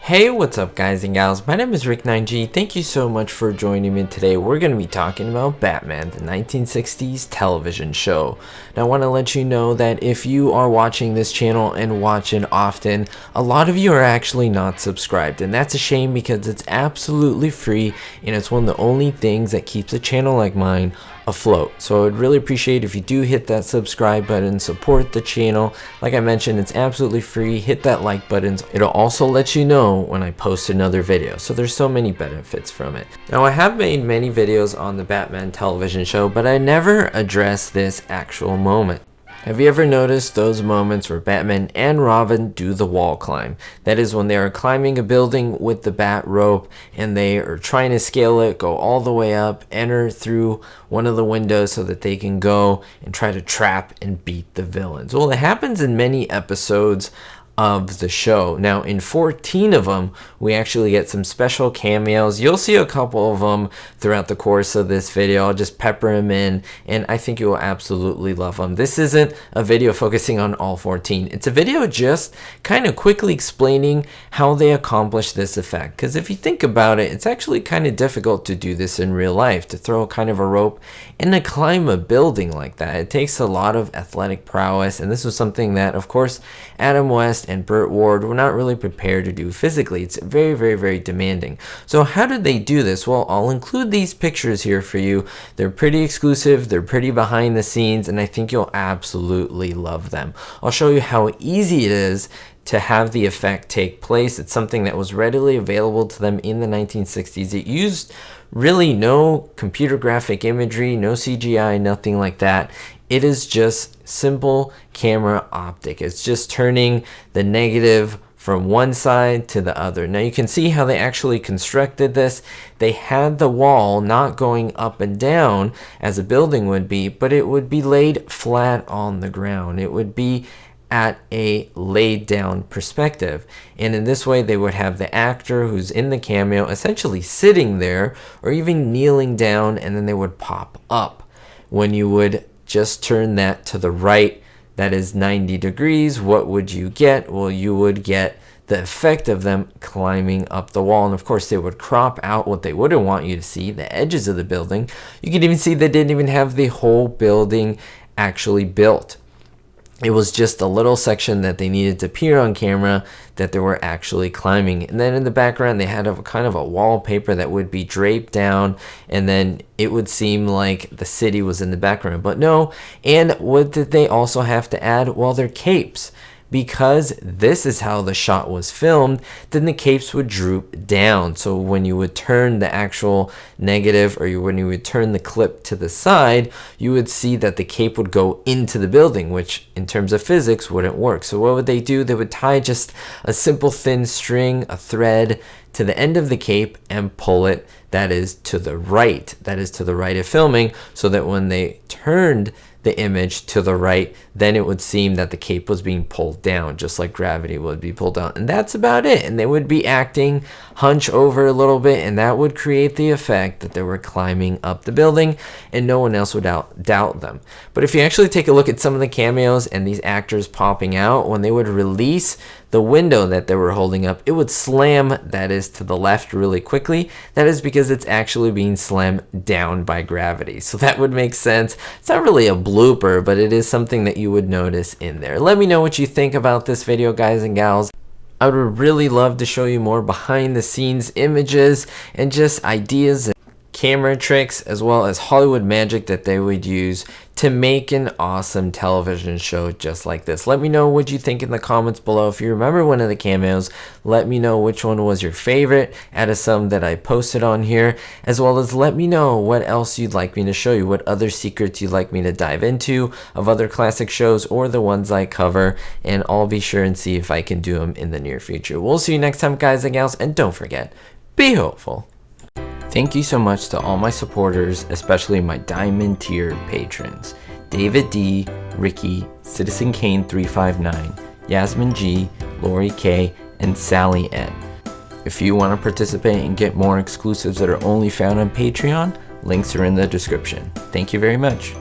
Hey, what's up guys and gals? My name is Rick9G. Thank you so much for joining me today. We're going to be talking about Batman, the 1960s television show. Now I want to let you know that if you are watching this channel and watch it often, a lot of you are actually not subscribed, and that's a shame because it's absolutely free and it's one of the only things that keeps a channel like mine afloat. So I would really appreciate if you do hit that subscribe button, support the channel. Like I mentioned, it's absolutely free. Hit that like button. It'll also let you know when I post another video. So there's so many benefits from it. Now I have made many videos on the Batman television show, but I never address this actual moment. Have you ever noticed those moments where Batman and Robin do the wall climb? That is when they are climbing a building with the bat rope and they are trying to scale it, go all the way up, enter through one of the windows so that they can go and try to trap and beat the villains. Well, it happens in many episodes of the show. Now in 14 of them we actually get some special cameos. You'll see a couple of them throughout the course of this video. I'll just pepper them in and I think you will absolutely love them. This isn't a video focusing on all 14. It's a video just kind of quickly explaining how they accomplish this effect, because if you think about it, it's actually kind of difficult to do this in real life, to throw kind of a rope and to climb a building like that. It takes a lot of athletic prowess, and this was something that of course Adam West and Burt Ward were not really prepared to do physically. It's very demanding. So how did they do this? Well, I'll include these pictures here for you. They're pretty exclusive, they're pretty behind the scenes, and I think you'll absolutely love them. I'll show you how easy it is to have the effect take place. It's something that was readily available to them in the 1960s. It used really no computer graphic imagery, no CGI, nothing like that. It is just simple camera optic. It's just turning the negative from one side to the other. Now you can see how they actually constructed this. They had the wall not going up and down as a building would be, but it would be laid flat on the ground. It would be at a laid down perspective, and in this way they would have the actor who's in the cameo essentially sitting there or even kneeling down, and then they would pop up. When you would just turn that to the right, that is 90 degrees, what would you get? Well, you would get the effect of them climbing up the wall, and of course they would crop out what they wouldn't want you to see, the edges of the building. You can even see they didn't even have the whole building actually built. It was just a little section that they needed to appear on camera that they were actually climbing. And then in the background they had a kind of a wallpaper that would be draped down, and then it would seem like the city was in the background, but no. And what did they also have to add? Well, their capes. Because this is how the shot was filmed, then the capes would droop down. So when you would turn the actual negative, or when you would turn the clip to the side, you would see that the cape would go into the building, which in terms of physics wouldn't work. So what would they do? They would tie just a simple thin string, a thread, to the end of the cape and pull it, that is to the right. That is to the right of filming, so that when they turned the image to the right, then it would seem that the cape was being pulled down, just like gravity would be pulled down. And that's about it. And they would be acting hunch over a little bit, and that would create the effect that they were climbing up the building, and no one else would doubt them. But if you actually take a look at some of the cameos and these actors popping out, when they would release the window that they were holding up, it would slam, that is to the left, really quickly. That is because it's actually being slammed down by gravity. So that would make sense. It's not really a blooper, but it is something that you would notice in there. Let me know what you think about this video, guys and gals. I would really love to show you more behind the scenes images and just ideas, camera tricks, as well as Hollywood magic that they would use to make an awesome television show just like this. Let me know what you think in the comments below. If you remember one of the cameos, let me know which one was your favorite out of some that I posted on here, as well as let me know what else you'd like me to show you, what other secrets you'd like me to dive into of other classic shows or the ones I cover, and I'll be sure and see if I can do them in the near future. We'll see you next time, guys and gals, and don't forget, be hopeful. Thank you so much to all my supporters, especially my Diamond tier patrons: David D, Ricky, Citizen Kane 359, Yasmin G, Lori K, and Sally N. If you want to participate and get more exclusives that are only found on Patreon, links are in the description. Thank you very much.